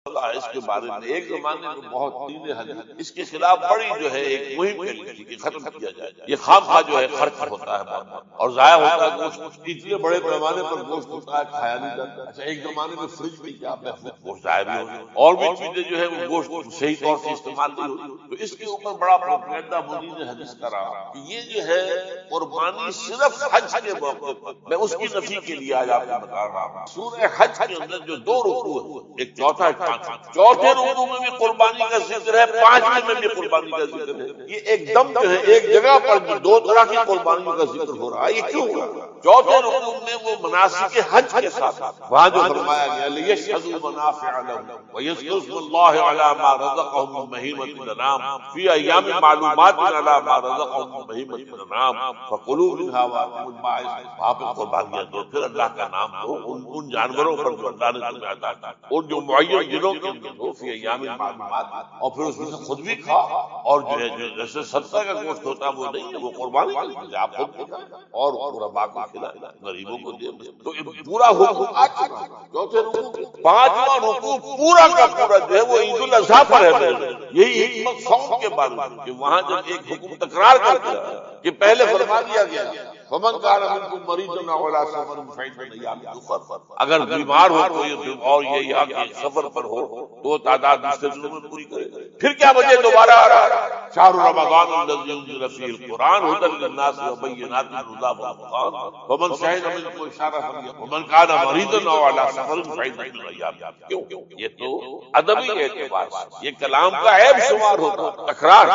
اس کے بارے میں ایک زمانے میں بہت دین حدیث اس کے خلاف بڑی جو ہے ایک مہم چلی تھی کہ ختم کیا جائے، یہ خام خواہ جو ہے خرچ ہوتا ہے بہت اور ضائع ہوتا ہے گوشت، اتنے بڑے پیمانے پر گوشت ہوتا ہے کھایا نہیں جاتا۔ اچھا ایک زمانے میں فریج بھی کیا محفوظ گوشت ضائع بھی ہوتا اور بھی چیزیں جو ہے وہ گوشت صحیح طور سے استعمال نہیں ہوتی، تو اس کے اوپر بڑا پروپیگنڈا مدین حدیث کا رہا کہ یہ جو ہے قربانی صرف حج کے موقع پر، میں اس کی نفی کے لیے آج آپ کو بتا رہا ہوں۔ سورہ حج کے اندر جو دو رکوع ہے، ایک چوتھا ایک پانچواں، چوتھے رکوع میں بھی قربانی کا ذکر ہے، پانچویں میں بھی قربانی کا ذکر ہے۔ یہ ایک دم جو ہے ایک جگہ پر جو دو طرح کی قربانیوں کا ذکر ہو رہا ہے، یہ کیوں ہو رہا ہے؟ چوتھے رکوع میں وہ مناسک حج کے ساتھ وہاں جو فرمایا گیا لِيَشْهَدُوا مَنَافِعَ لَهُمْ وَيَذْكُرُوا اسْمَ اللَّهِ عَلَىٰ مَا رَزَقَهُم مِّن بَهِيمَةِ الْأَنْعَامِ فِي أَيَّامٍ مَّعْلُومَاتٍ عَلَىٰ مَا رَزَقَهُم مِّن بَهِيمَةِ الْأَنْعَامِ فَكُلُوا مِنْهَا وَأَطْعِمُوا الْبَائِسَ، وہاں پہ قربانیاں دو، پھر اللہ کا نام لو ان جانوروں پر جو اللہ نے تمہیں عطا کیا اور جو معین دنوں کے اندر ہو، فی ایام معلومات، اور پھر اس میں سے خود بھی کھا، اور جو ہے جیسے صدقہ کا گوشت ہوتا ہے وہ نہیں ہے، وہ قربانی کا گوشت آپ خود بھی کھائیں اور غرباء کو کھلائیں، غریبوں کو دیں۔ تو پورا حکم آ چکا ہے۔ چوتھے رکوع، پانچواں رکوع پورا کا پورا جو ہے وہ عید الاضحیٰ پر ہے۔ یہی حکمت صوم کے بارے میں کہ وہاں جب ایک حکم تکرار کر دیا کہ پہلے فرما دیا گیا فمن کان منکم مریضا او علی سفر فعدۃ من ایام اخر، اگر بیمار ہو کوئی اور یہ یا کہ سفر پر ہو تو تعداد دوسرے دنوں میں پوری کرے۔ پھر کیا وجہ دوبارہ آ رہا ہے؟ شہر رمضان الذی انزل فیہ القرآن ھدی للناس وبینات من الہدی والفرقان فمن شہد منکم الشہر فلیصم ومن کان مریضا او علی سفر فعدۃ من ایام۔ کیوں؟ یہ تو ادبی اعتبار سے یہ کلام کا عیب شمار ہوتا، تکرار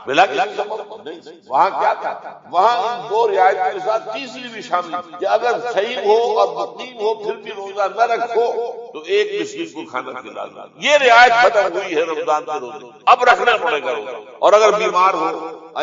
بلا کسی سبب نہیں۔ وہاں کیا تھا؟ وہاں ان دو رعایتوں کے ساتھ تیسری بھی شامل کہ اگر صحیح ہو اور مقیم ہو پھر بھی روزہ نہ رکھو تو ایک مسکین کو کھانا کھلانا۔ یہ رعایت ختم ہوئی ہے رمضان کے روزے، اب رکھنا پڑے گا روزہ، اور اگر بیمار ہو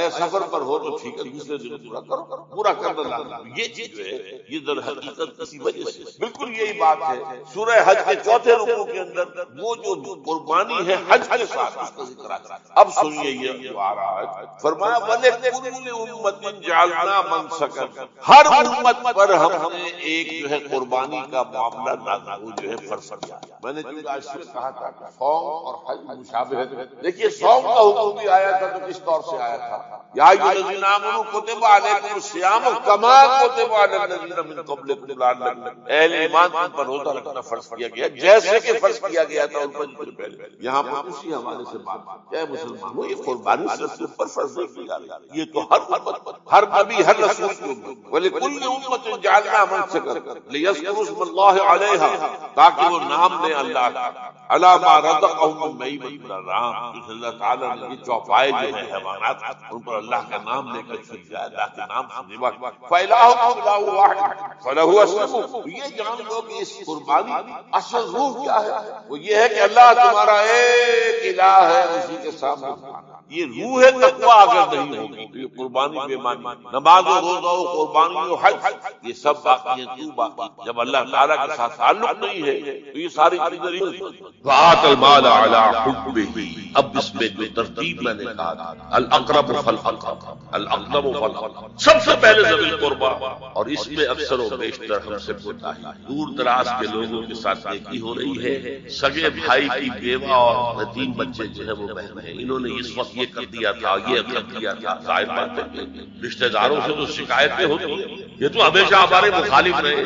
یا سفر پر ہو تو ٹھیک ہے دوسرے دن پورا کرو، پورا کرنا لازم۔ یہ چیز جو ہے یہ در حقیقت کسی وجہ سے بالکل یہی بات ہے۔ سورہ حج کے چوتھے رکوع کے اندر وہ جو قربانی ہے حج کے ساتھ اس کا ذکر آتا ہے۔ اب سنیے یہ جو آ رہا ہے، فرمایا وَلِكُلِّ أُمَّةٍ جَعَلْنَا مَنسَكًا، ہر امت پر ہم نے ایک جو ہے قربانی کا معاملہ وہ جو ہے فرض کیا۔ میں نے جو آج سے کہا تھا کہ صوم اور حج مشابہت، دیکھیے صوم کا حکم بھی آیا تھا تو کس طور سے آیا تھا؟ یا ایھا الذین آمنوا کتب علیکم الصیام کما کتب علی الذین من قبلکم لعلکم، اہل ایمان تم پر روزہ رکھنا فرض کیا گیا جیسے کہ فرض کیا گیا تھا ان پر جو پہلے۔ یہاں پر اسی حوالے سے بات ہے مسلمانوں، یہ قربانی صرف تم پر فرض نہیں کی جاتی، یہ تو ہر امت، ہر نبی، ہر رسول کی امت۔ وَلِكُلِّ أُمَّةٍ جَعَلْنَا مَنسَكًا لِيَذْكُرُوا اسْمَ اللَّهِ عَلَيْهَا، تاکہ وہ نام لیں اللہ کا، عَلَىٰ مَا رَزَقَهُم مِّن بَهِیمَةِ الْأَنْعَامِ، جس اللہ تعالیٰ نے یہ چوپائے جو ہیں حیوانات ان پر اللہ کا نام لے کر چھڑ جائے، اللہ کے نام سے ذبح۔ فَإِلَٰهُكُمْ إِلَٰهٌ وَاحِدٌ فَلَهُ أَسْلِمُوا، یہ جان لو کہ اس قربانی اصل روح کیا ہے؟ وہ یہ ہے کہ اللہ تمہارا ایک الہ ہے، اسی کے سامنے یہ روح ہے تقویٰ اگر نہیں ہوگی تو یہ قربانی بے معنی۔ نماز و روزہ و قربانی و حج یہ سب باقی ہیں، تو باقی جب اللہ تعالیٰ کے ساتھ تعلق نہیں ہے تو یہ ساری چیزیں وَآتَ الْمَالَ عَلَىٰ حُبِّهِ، اب اس میں جو ترتیب میں نے کہا تھا الْأَقْرَبُ فَالْأَقْرَبُ، الْأَقْرَبُ فَالْأَقْرَبُ، سب سے پہلے ذوی القربیٰ، اور اس میں اکثر و بیشتر ہم سے کوتاہی دور دراز کے لوگوں کے ساتھ نیکی ہو رہی ہے۔ سگے بھائی کی بیوہ اور یتیم بچے جو ہے وہ بہن ہیں، انہوں نے اس وقت یہ کر دیا تھا، یہ کر دیا تھا، ظاہر بات ہے کہ رشتہ داروں سے تو شکایتیں ہوتی ہیں، یہ تو ہمیشہ ہمارے مخالف رہے،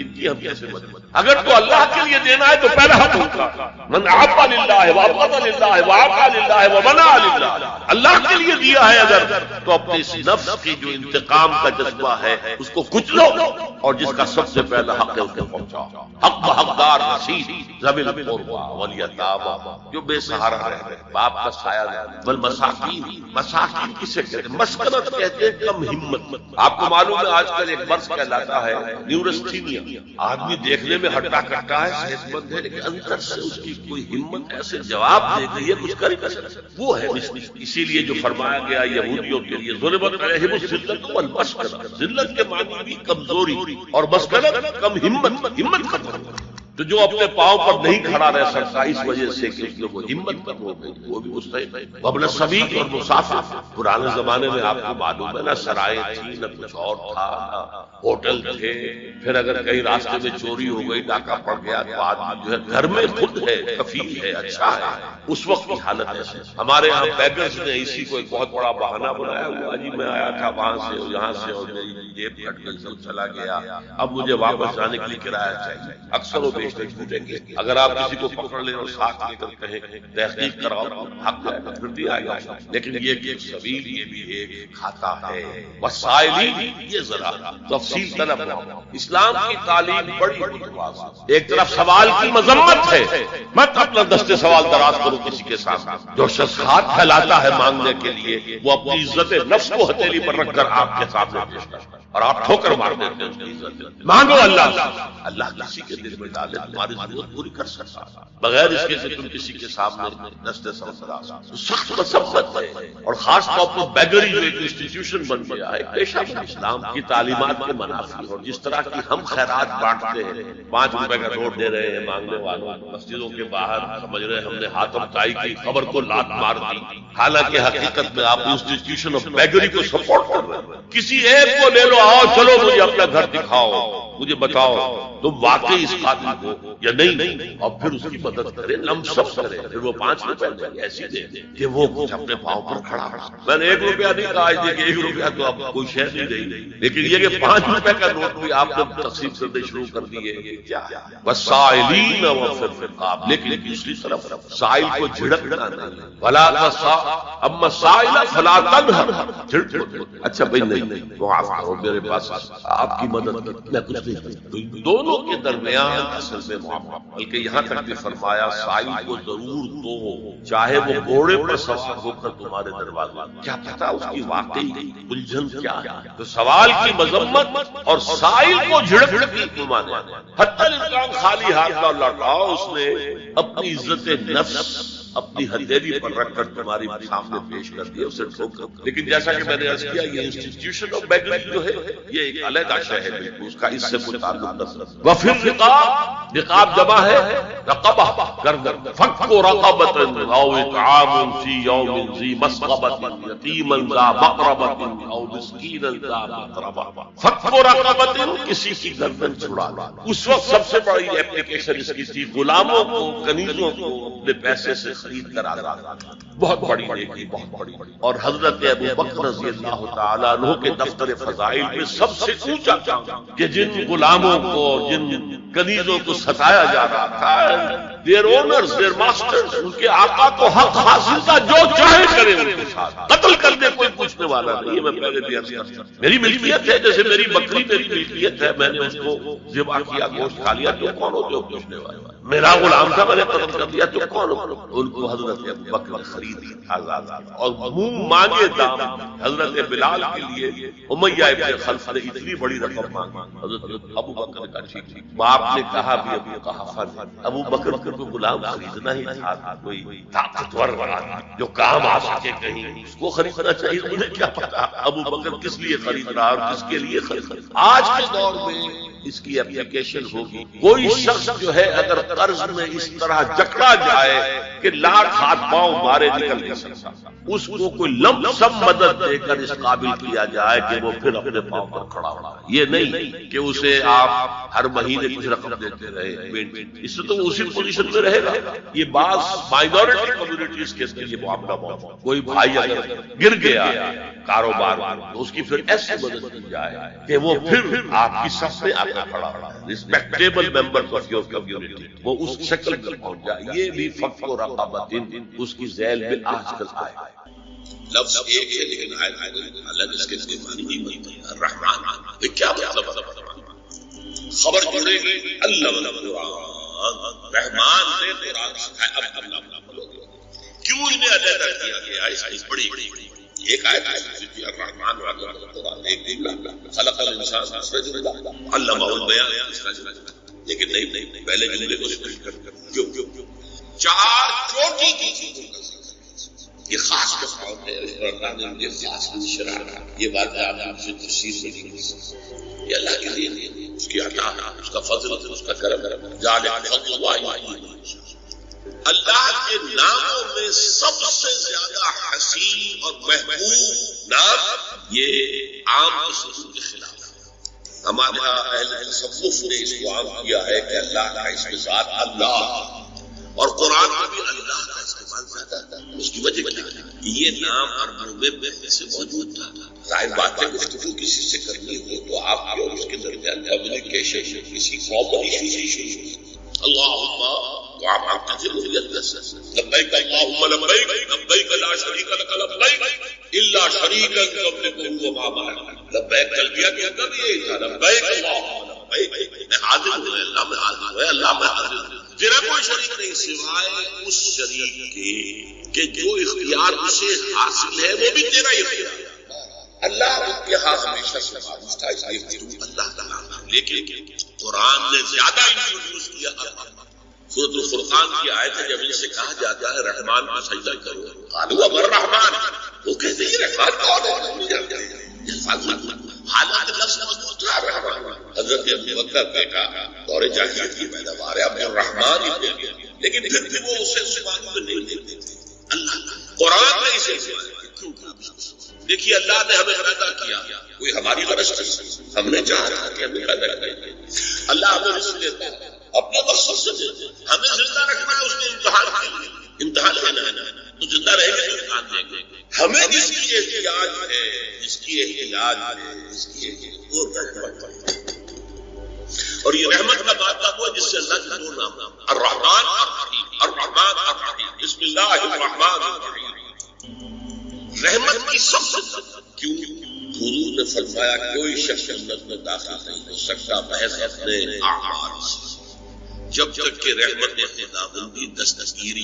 ان کی ہم کیسے مدد؟ اگر تو اللہ کے لیے دینا ہے تو پہلا حق ہوگا من احب للہ وابغض للہ واعطى للہ ومنع للہ، اللہ کے لیے دیا ہے اگر تو اپنے اس نفس کی جو انتقام کا جذبہ ہے اس کو کچلو، اور جس کا سب سے پہلا حق ہے اس کو پہنچاؤ۔ حق حقدار رسید ذوی القربى والیتامى، جو بے سہارا رہ رہے، باپ کا سایہ رہ، والمساکین، مساکین کسے کہتے ہیں؟ مسکنت کہتے ہیں، کم ہمت۔ آپ کو معلوم ہے آج کل ایک مرض کہلاتا ہے نیورستھینیا، آدمی دیکھنے میں ہٹا کٹا ہے، صحت مند ہے، لیکن اندر سے اس کی کوئی ہمت ایسے جواب دے گئی ہے کچھ کر ہی نہ سکتا، وہ ہے۔ اسی لیے جو فرمایا گیا یہودیوں کے لیے ضربت علیہم الذلۃ والمسکنہ، ذلت کے معنی بھی کمزوری اور مسکنت کم ہمت، ہمت ختم۔ تو جو اپنے پاؤں پر نہیں کھڑا رہ سکتا اس وجہ سے کہ اس نے وہ ہمت کم ہو گئی، وہ بھی مستحق ہے۔ وابن سبیل اور مسافر، پرانے زمانے میں آپ کو معلوم ہے نا سرائے تھی، نہ کچھ اور تھا، نہ ہوٹل تھے، پھر اگر کہیں راستے میں چوری ہو گئی، ڈاکہ پڑ گیا تو آدمی جو ہے گھر میں خود ہے، کفیل ہے، اچھا ہے۔ اس وقت کی حالت ایسے ہمارے یہاں بیگرز نے اسی کو ایک بہت بڑا بہانہ بنایا ہوا، جی میں آیا تھا وہاں سے اور یہاں سے اور میری جیب کٹ گئی، سب چلا گیا، اب مجھے واپس جانے کے لیے کرایہ چاہیے۔ اکثر وہ بیچتے جھوٹیں گے، اگر آپ کسی کو پکڑ لیں اور ساتھ لے کر کہیں تحقیق کراؤ حق جائے گا، پھر بھی آئے گا۔ لیکن یہ کہ سبیل یہ بھی ایک کھاتا ہے، وسائلی یہ ذرا تفصیل طلب ہے۔ اسلام کی تعلیم بڑی متواضع ہے، ایک طرف سوال کی مذمت ہے، مت اپنا دستے سوال دراز کرو کسی کے سامنے۔ جو شخص ہاتھ پھیلاتا ہے مانگنے کے لیے وہ اپنی عزت نفس کو ہتھیلی پر رکھ کر آپ کے سامنے پیش کرتا ہے اور آپ ٹھوکر مار دیتے ہیں اس کی عزت۔ مانگو اللہ، اللہ کسی کے دل میں ڈالے تمہاری ضرورت پوری کر سکتا بغیر اس کے کہ تم کسی کے سامنے دستے سوال دراز کرو۔ سخت مسبت ہے، اور خاص طور پر بیگری جو ایک انسٹیٹیوشن بن گیا ہے، پیشہ بن اسلام کی تعلیمات کے منافی، اور جس طرح کی ہم خیرات بانٹتے ہیں، 5 روپے کا نوٹ دے رہے ہیں مانگنے والوں، مسجدوں کے باہر سمجھ رہے ہیں ہم نے حاتم طائی کی خبر کو لات مار دی، حالانکہ حقیقت میں آپ انسٹیٹیوشن آف بیگری کو سپورٹ کر رہے ہیں۔ کسی ایک کو لے لو، آؤ چلو مجھے اپنا گھر دکھاؤ، مجھے بتاؤ تم واقعی اس قابل ہو یا نہیں، اور پھر اس کی مدد کرے، لمسم کرے، پھر وہ 5 روپے دے ایسی دے کہ وہ کچھ اپنے پاؤں پر کھڑا ہو۔ میں نے 1 روپیہ نہیں کہا، آج دیکھیں 1 روپیہ تو اب کوئی شے نہیں رہی، لیکن یہ کہ 5 روپے کا نوٹ بھی آپ نے تقسیم کرنے شروع کر دیے، کیا وسائلین و فی الرقاب، لیکن دوسری طرف سائل کو جھڑکنا نہیں، ولا اما سائل فلا تنہر، اچھا بھائی نہیں معاف کرو میرے پاس آپ کی مدد میں کچھ نہیں کرتا۔ دونوں کے درمیان اصل میں معاملہ، بلکہ یہاں تک بھی فرمایا سائل کو ضرور دو، چاہے وہ گھوڑے پر سوار ہو کر تمہارے دروازے، کیا پتا اس کی واقعی الجھن کیا ہے۔ تو سوال کی مذمت اور سائل کو جھڑکنے کی ممانعت، حتی الامکان خالی ہاتھ نہ لوٹاؤ، اس نے اپنی عزت نفس اپنی ہتھیلی پر رکھ کر تمہاری سامنے پیش کر دیا، اسے ٹھوک کر۔ لیکن جیسا کہ میں نے عرض کیا یہ انسٹیٹیوشن آف بیگری جو ہے یہ ایک علیحدہ شے ہے، بالکل اس کا اس سے کوئی تعلق نہیں۔ وفی الرقاب، رقاب جمع ہے رقبہ، گردن، فک رقبۃ او اطعام فی یوم ذی مسغبۃ یتیما ذا مقربۃ او مسکینا ذا متربہ۔ فک رقبۃ، کسی کی گردن چھڑانا۔ اس وقت سب سے بڑی اپلیکیشن اس کی تھی غلاموں کو، کنیزوں کو اپنے پیسے سے خرید کر آزاد، بہت بڑی نیکی، بہت بڑی۔ اور حضرت ابو بکر رضی اللہ تعالیٰ عنہ کے دفتر فضائل میں سب سے اونچا کام کہ جن غلاموں کو، جن کنیزوں کو ستایا جا رہا تھا، their owners, their masters، ان کے آقا کو حق حاصل تھا، جو چاہے کرے ان کے ساتھ، قتل کر دے کوئی پوچھنے والا نہیں ہے۔ میں پہلے بھی عرض کرتا ہوں میری ملکیت ہے، جیسے میری بکری میری ملکیت ہے، میں نے اس کو ذبح کیا، گوشت کھا لیا، تو کون ہوتے ہو پوچھنے والا؟ میرا غلام تھا، میں نے قتل کر دیا، تو کون ہو؟ ان کو حضرت ابو بکر خرید آزاد، اور منہ مانگے دام حضرت بلال کے لیے امیہ ابن خلف نے اتنی بڑی رقم مانگی، حضرت ابو بکر نے کہا ٹھیک، باپ نے کہا بھی ابو قحافہ نے، ابو بکر کو غلام خریدنا ہی تھا، کوئی طاقتور آدمی جو کام آ سکے کہیں، اس کو خریدنا چاہیے، مجھے کیا پتا ابو بکر کس لیے خرید رہا اور کس کے لیے خرید رہا۔ آج کے دور میں اس کی اپلیکیشن ہوگی، کوئی شخص جو ہے اگر قرض میں اس طرح جکڑا جائے کہ لاکھ ہاتھ پاؤں مارے نکل نہیں سکتا، اس کو کوئی لم سم مدد دے کر اس قابل کیا جائے کہ وہ پھر اپنے پاؤں پر کھڑا ہو۔ یہ نہیں کہ اسے آپ ہر مہینے کچھ رقم دیتے رہے، اس سے تو اسی پوزیشن میں رہے گا۔ یہ بعض مائنورٹی کمیونٹیز کے لیے معاملہ بہت، کوئی بھائی اگر گر گیا کاروبار تو اس کی پھر ایسی مدد کی جائے کہ وہ پھر آپ کی صف میں آ کر کھڑا ہو، respectable members of your community, وہ اس شکل میں پہنچ جائے۔ یہ بھی فک رقبۃ اس کی ذیل میں آج کل آئے۔ لفظ ایک ہے لیکن الگ اس کے معنی نہیں بنتے۔ الرحمن کیا مطلب ہے؟ خبر جڑے گی اللہ رحمان نے قرآن سکھایا۔ اب کیوں انہیں علیحدہ کیا گیا؟ اس بڑی ایک آیت ہے الرحمن والقرآن، ایک خلق الانسان علمہ البیان، لیکن نہیں پہلے جملے کو کیوں 4 چوٹی کی چیزوں کا یہ خاص مقام ہے، اللہ نے مجھے خاص شرح، یہ بات آپ نے مجھے تفسیر سے نہیں، یہ اللہ کے لیے اس کی عطا ہے، اس کا فضل ہے، اس کا کرم ہے۔ ذالک فضل اللہ، اللہ کے ناموں میں سب سے زیادہ حسین اور محبوب نام یہ عام تصوف کے خلاف ہے۔ ہمارا اہل تصوف نے اس کو عام کیا ہے کہ اللہ کا اس کے ساتھ اللہ، اور قرآن میں بھی اللہ کا استعمال زیادہ ہے۔ اس کی وجہ کیا ہے؟ یہ نام عربوں میں پہلے سے موجود تھا۔ ظاہر بات ہے گفتگو کسی سے کرنی ہو تو آپ کے اور اس کے درمیان کمیونیکیشن کسی کامن ایشو سے شروع، اللہم تو آپ معتذر ہوئیت سے لبیک اللہم لبیک لبیک لا شریک لک لبیک الا شریکا تملکہ وما ملک۔ لبیک تلبیہ کے اندر بھی یہی تھا، لبیک اللہم لبیک، میں حاضر ہوں اللہ میں حاضر ہوں، اللہ میں حاضر ہوں، تیرا کوئی شریک نہیں سوائے اس شریک کے کہ جو اختیار اسے حاصل ہے وہ بھی تیرا ہی اختیار ہے۔ اللہ ان کے ہاں ہمیشہ سے معروف تھا، اس لیے تو اللہ کا نام ہے۔ لیکن قرآن نے زیادہ انٹروڈیوس کیا سورۃ الفرقان کی آیت ہے، جب ان سے کہا جاتا ہے رحمان کا سجدہ کرو، قالوا من رحمان، وہ کہتے ہیں رحمان کون ہے؟ نہیں جانتے ہیں۔ حالانکہ لفظ موجود تھا رحمان، حضرت ابوبکر بیٹا دور جاہلیت کی پیداوار ہے، عبد الرحمان ہی تھے، لیکن پھر بھی وہ اسے زبان میں نہیں لیتے تھے۔ اللہ قرآن نے اسے کیوں کہا؟ دیکھیے اللہ نے ہمیں پیدا کیا، کوئی ہماری غرض نہیں، ہم نے چاہا کہ ہمیں پیدا کریں۔ اللہ ہمیں رزق دیتا ہے اپنے مقصد سے دیتا ہے، ہمیں زندہ رکھنا ہے، اس نے امتحان کے لیے امتحان لینا ہے، تو زندہ رہیں گے تو امتحان دیں گے۔ ہمیں جس کی احتیاج ہے، جس کی احتیاج ہے، جس کی وہ رحمت ہے، اور یہ رحمت کا وعدہ ہوا جس سے اللہ کے دو نام الرحمن الرحیم، الرحمن الرحیم، بسم اللہ الرحمن الرحیم۔ رحمت کی سب سے کیوں حضور نے فرمایا کوئی شخص جنت میں داخل نہیں ہو سکتا محض اپنے اعمال سے، جب تک کہ رحمت خداوندی دستگیری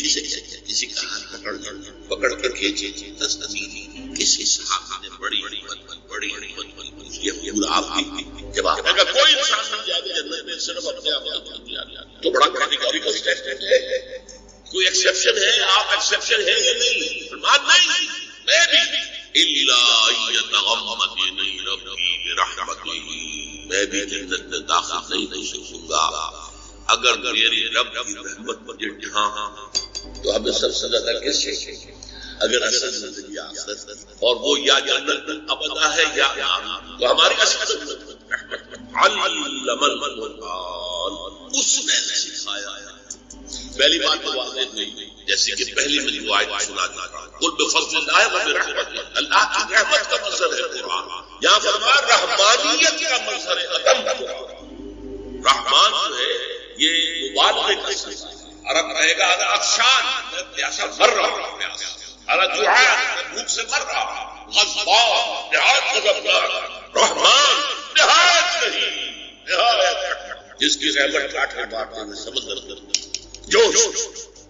کسے کہتے ہیں؟ کسی کا ہاتھ پکڑ کر کھینچے، دستگیری کسی صحابی نے بڑی حکمت یہ پورا آپ کی جب آپ اگر کوئی انسان نہیں جائے گا جنت میں صرف اپنے اعمال تو بڑا کیٹیگوریکل اسٹیٹمنٹ ہے، کوئی ایکسیپشن ہے؟ آپ ایکسیپشن ہے یا نہیں؟ فرمان نہیں، میں بھی الا یتغمدنی ربی برحمتہ، میں بھی جنت میں داخل نہیں ہو سکوں گا اگر میری رب کی رحمت مجھے ڈھانپے تو ہمیں سب سے زیادہ کس سے اگر اصل زندگی آخرت اور وہ یا جنت ابدا ہے یا نار، تو ہماری اصل رحمت علم القرآن، اس نے سکھایا۔ پہلی بات تو واضح ہوئی جیسے کہ پہلی میں جو آیت سنا جاتا قل بفضل اللہ وبرحمتہ، اللہ کی رحمت کا مظہر ہے قرآن، یہاں فرمایا رحمانیت کا مظہر ہے عدم قرآن۔ رحمان جو ہے یہ مبالغے کا صیغہ ہے، عرب رہے گا عطشان، میں پیاسا مر رہا ہوں، جوعان، میں بھوک سے مر رہا ہوں، غضبان، نہایت غضبناک، رحمان نہایت نہیں، نہایت جس کی رحمت ٹھاٹھے بارنے میں سمندر کرتا جوش،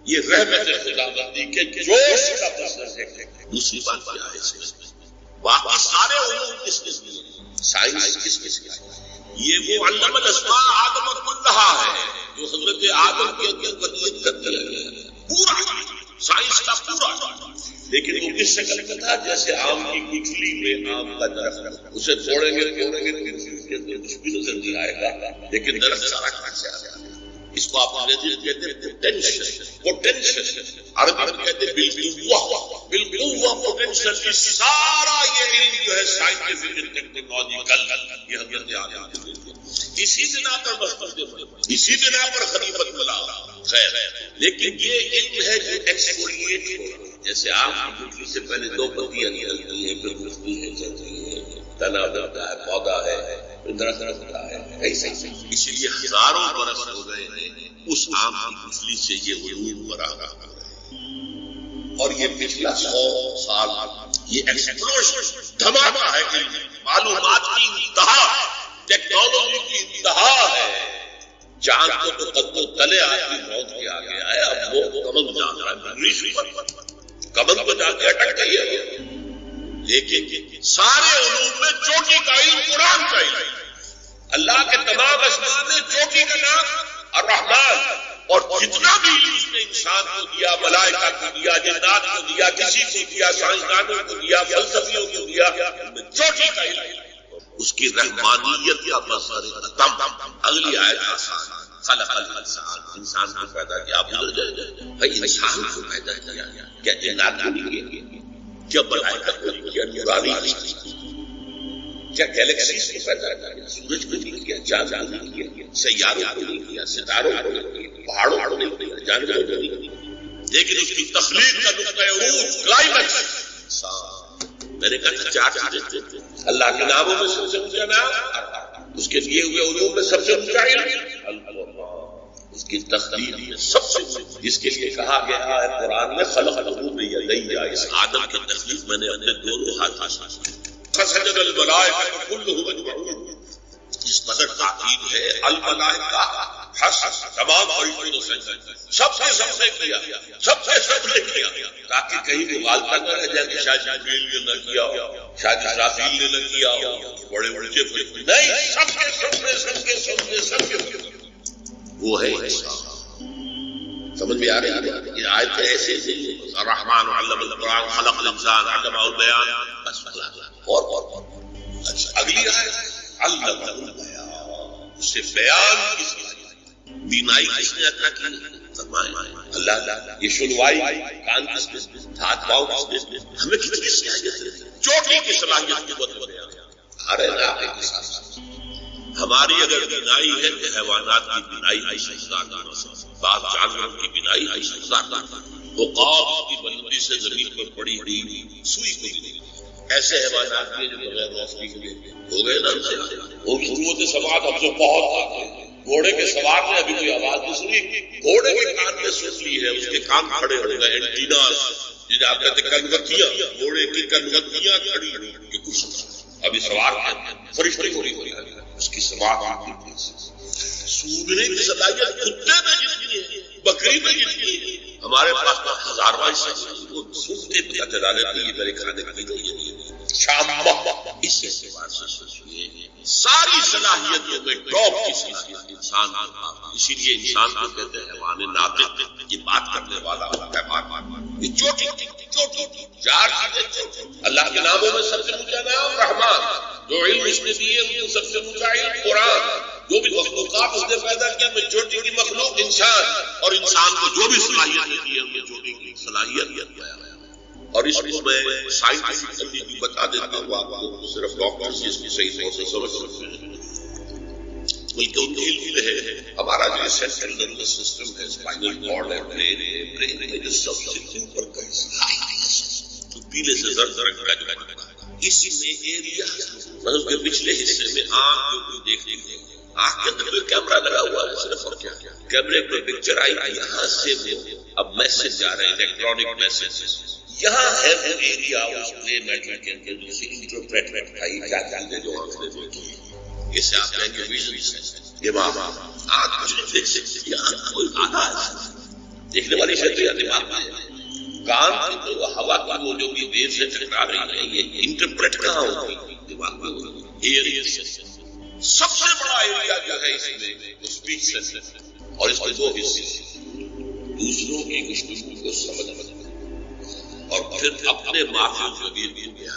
یہ رحمت خداوندی کے جوش کا مظہر ہے۔ دوسری بات کیا ہے اس میں؟ باقی سارے علوم کس کس لیے؟ سائنس کس کس لیے؟ یہ وہ علم الاسماء آدم کلھا ہے جو حضرت آدم کے اندر بدیت کر دیا گیا، پورا سائنس کا پورا، لیکن وہ کس شکل کا تھا؟ جیسے آم کی گٹھلی میں آم کا درخت، اسے توڑیں گے اس کے اندر کچھ بھی نظر نہیں آئے گا، لیکن درخت سارا کھا سے آ گیا۔ اس کو آپ انگریزی کہتے ہیں پوٹینشل، عربی میں کہتے ہیں بالقوہ پوٹینشل۔ سارا یہ علم جو ہے سائنٹیفک ٹیکنالوجیکل یہ حضرت آدم نے دیا، اسی بنا پر مستقبل، اسی بنا پر خلیفت ملا خیر، لیکن یہ علم ہے جو ایکسفولیٹ ہو رہا ہے، جیسے آپ کی گٹھلی سے پہلے دو پتیاں نکلتی ہیں، پھر گھستی ہیں، چلتی ہیں، تنا بنتا ہے، پودا ہے، درخت ہوتا ہے، ایسے اس لیے ہزاروں برس ہو گئے ہیں اس آم کی گٹھلی سے یہ علوم برآمد ہو رہے ہیں، اور یہ پچھلا 100 سال یہ ایکسپلوژن دھماکہ ہے کہ معلومات کی انتہا، ٹیکنالوجی کی انتہا ہے۔ چاند کو تو قدموں تلے آدمی پہنچ کے آ گیا ہے، اب وہ کمنگ جا رہا ہے، کمنگ کو جا کے اٹک گئی ہے، لیکن سارے علوم میں چوٹی کا علم قرآن کا علم، اللہ کے تمام اسماء میں چوٹی کا نام الرحمن، اور جتنا بھی علم اس نے انسان کو دیا، ملائکہ کو دیا، جنات کو دیا، کسی کو دیا، سائنسدانوں کو دیا، فلسفیوں کو دیا، چوٹی کا علم اس کی رحمانیت کا مظہر ختم. اگلی آیت آسان. خلق الانسان، انسان کو پیدا کیا. آپ ادھر جائیں بھائی انسان کو پیدا کیا، کیا جنات کو نہیں کیا، کیا ملائکہ کو نہیں کیا، نورانی کیا گیلیکسیز کو پیدا کیا، سورج کو نہیں کیا، چاند کو نہیں کیا، سیاروں کو نہیں کیا، ستاروں کو نہیں کیا، پہاڑوں کو نہیں کیا، جانوروں کو نہیں کیا. لیکن اس کی تخلیق کا نقطۂ عروج کلائمیکس انسان. میں نے کہا تھا چار چیزیں. اللہ کے ناموں میں سب سے اونچا نام، اس کے دیے ہوئے علوم میں سب سے اونچا علم، اس کی تخلیق میں سب سے، جس کے لیے کہا گیا ہے قرآن میں خلقتہ بیدی، اس آدم کی تخلیق میں نے اپنے دونوں ہاتھوں سے. فسجد الملائکۃ کلھم اجمعون، اس قدر تاکید ہے الملائکہ تمام فرشتوں نے سجدہ، سب نے کیا، سب نے کیا، تاکہ کہیں بھی غالطہ نہ رہ جائے کہ شاید جبریل نے نہ کیا ہو، شاید اسرافیل نے نہ کیا ہو، بڑے اونچے فرشتے نہیں، سب کے وہ ہے انسان. سمجھ میں آ رہی ہے یہ آیت ایسے الرحمن علم القرآن خلق الانسان علمہ البیان. بس اور اچھا اگلی آیت علمہ البیان، اس سے بیان کی صلاحیت. بینائی کس نے عطا کی؟ فرمائے اللہ. یہ سنوائی کان کس نے، ہاتھ پاؤں کس نے، ہمیں کتنی صلاحیت ہے، چوٹی کی صلاحیت کی بات بیان. ہر علاقے کے ساتھ ہماری اگر بینائی ہے کہ حیوانات کی بینائی ایسا بعض جانوروں کی بینائی ایسا وہ قاب کی بلندی سے زمین پر پڑی ہوئی سوئی کو بھی نہیں. ایسے حیوانات بھی جو بغیر روشنی کے ہو گئے نا، وہ قوت سماعت ہم سے بہت آتے ہیں. گھوڑے کے سوار نے ابھی کوئی آواز نہیں سنی، گھوڑے کے کان میں سن لی ہے، اس کے کان کھڑے ہو گئے، اینٹیناز جنہیں آپ کہتے کنوکیاں، گھوڑے کی کنوکیاں کھڑی کہ کچھ ابھی سوار ہیں فرشتے کو نہیں ہو رہا، اس کی سماعت. سونگنے کی صلاحیت کتے میں جتنی ہے، بکری میں جتنی ہے، ہمارے پاس ہزارواں حصہ وہ سنتے پتہ چلا لیتے یہ میرے کھانے کا نہیں. شام اس اعتبار سے سوچیے ساری صلاحیتوں میں ٹاپ کی صلاحیت انسان کا. اسی لیے انسان کو کہتے ہیں حیوان ناطق، یہ بات کرنے والا حیوان. یہ چوٹی چار چیزیں. اللہ کے ناموں میں سب سے اونچا نام رحمان، جو علم اس نے دیے ان سب سے اونچا علم قرآن، جو بھی مخلوقات اس نے پیدا کیا میں چھوٹی کی مخلوق انسان، اور انسان کو جو بھی صلاحیت دی ہے ان میں چھوٹی کی صلاحیت دیا ہے. اور اس کو میں سائنٹیفکلی بھی بتا دیتا ہوں آپ کو، صرف ڈاکٹرز اس کی صحیح طور سے سمجھ سکتے ہیں. بلکہ ان کے علم ہے ہمارا جو سینٹرل نروس سسٹم ہے، اسپائنل کارڈ ہے، برین ہے، جو سب سے اوپر کا تو پیلے سے زرد رنگ کا جو ہے اسی میں ایریا مطلب کہ پچھلے حصے میں آنکھ جو کوئی دیکھ رہی ہے، آنکھ کے اندر کوئی کیمرہ لگا ہوا ہے صرف، اور کیا کیمرے پر پکچر آئی، یہاں سے وہ اب میسج جا رہے ہیں الیکٹرانک میسج. یہاں ہے وہ ایریا اس پلے میٹر کے اندر جو سے انٹرپریٹ بھائی کیا چیزیں جو آنکھ نے دیکھی ہے، اسے آپ کہیں گے ویژن سے دماغ. آنکھ کچھ نہیں دیکھ سکتی، آنکھ کوئی آدھا ہے دیکھنے والی شکل دماغ میں ہے. کان کی تو ہوا کی وہ جو بھی ویو سے ٹکرا رہی ہے یہ انٹرپریٹ کہاں ہوگی دماغ میں. ایریا سب سے بڑا ایریا جو ہے اس میں وہ اسپیچ سینسر، اور اس کے دو حصے، دوسروں کی گفتگو کو سمجھنا اور پھر اپنے معافی جو بھی گیا.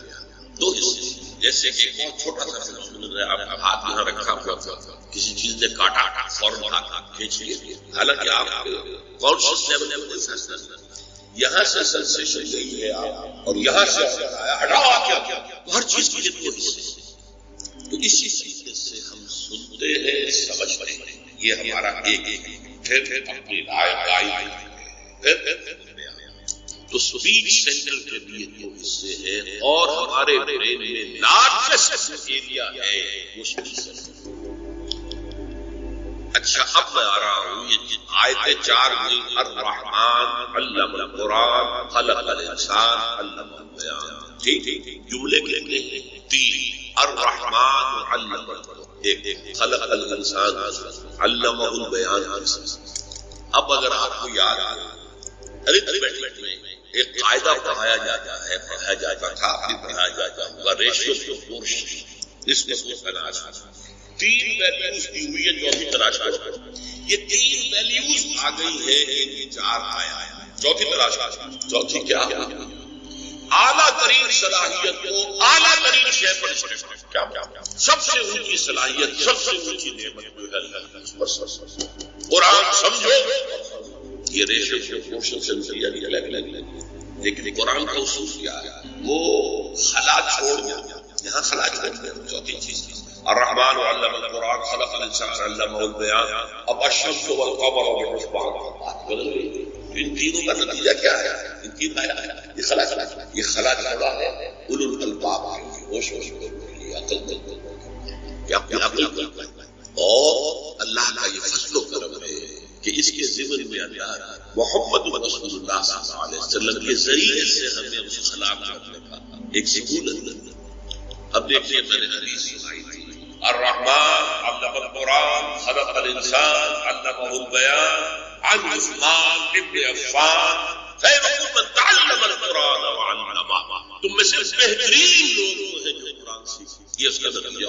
دو حصے، جیسے کہ ایک بہت چھوٹا سا فنامینل ہے، آپ ہاتھ یہاں رکھا ہوا کسی چیز نے کاٹا فوراً ہاتھ کھینچ لیے، حالانکہ آپ کانشیس لیول پر فیصلہ یہاں سے سینسیشن یہی ہے آپ، اور یہاں سے ہٹا کیا ہر چیز کے لیے دو حصے. تو اسی طریقے سے ہم سنتے ہیں سمجھتے ہیں، یہ ہمارا ایک. پھر اپنی تو اسپیچ سینٹر کے بھی دو حصے ہیں، اور ہمارے برین میں لارجسٹ ایریا ہے وہ اسپیچ سینٹر. اچھا اب میں آ رہا ہوں یہ آیت 4 میں الرحمن علم القرآن خلق الانسان علم البیان. ٹھیک جملے کتنے ہیں؟ 3. الرحمن علم ایک، خلق الانسان علمہ البیان. اب اگر آپ کو یاد ارتھمیٹک میں ایک قاعدہ پڑھایا جاتا تھا، بھی پڑھایا جاتا ہوگا، ریشیو پروپورشن، اس میں تلاش 3 ویلیوز دی ہوئی ہے جو ابھی تلاش کرتا ہے. یہ 3 ویلیوز آ گئی ہے، 4 آیا. چوتھی تلاش، چوتھی کیا؟ اعلیٰ ترین صلاحیت کو اعلیٰ ترین شے پر استعمال کیا سب سے اونچی صلاحیت سب سے اونچی نعمت جو ہے اللہ قرآن سمجھو یہ ریشے سے پورشن سے نکلی الگ الگ لیکن قرآن کا اصول کیا ہے وہ خلا چھوڑ دیا یہاں خلا چھوڑ دیا چوتھی چیز الرحمن علم القرآن خلق الانسان علمہ البیان اب الشمس والقمر والحسبان ان تینوں کا نتیجہ کیا ہے ان تین آیا ہے یہ خلا چھوڑا ہے اولو الالباب ہوش یہ عقل اور اللہ کا یہ فضل و کرم ہے کہ اس کے ضمن میں اللہ محمد رسول اللہ صلی اللہ علیہ وسلم کے ذریعے سے ہمیں اس خلاق کرنے کا ایک سہولت اب دیکھیے میں نے حدیث سنائی تھی الرحمن علم القرآن خلق الانسان علمہ البیان عن عثمان ابن عفان خیرکم من تعلم القرآن وعلمہ تم میں سے بہترین لوگ ہیں جو قرآن سیکھیں یہ اس کا نتیجہ